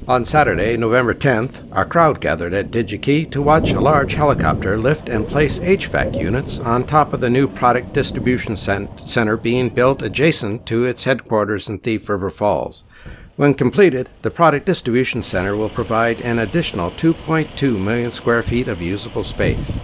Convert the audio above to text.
On Saturday, November 10th, our crowd gathered at Digi-Key to watch a large helicopter lift and place HVAC units on top of the new product distribution center being built adjacent to its headquarters in Thief River Falls. When completed, the product distribution center will provide an additional 2.2 million square feet of usable space.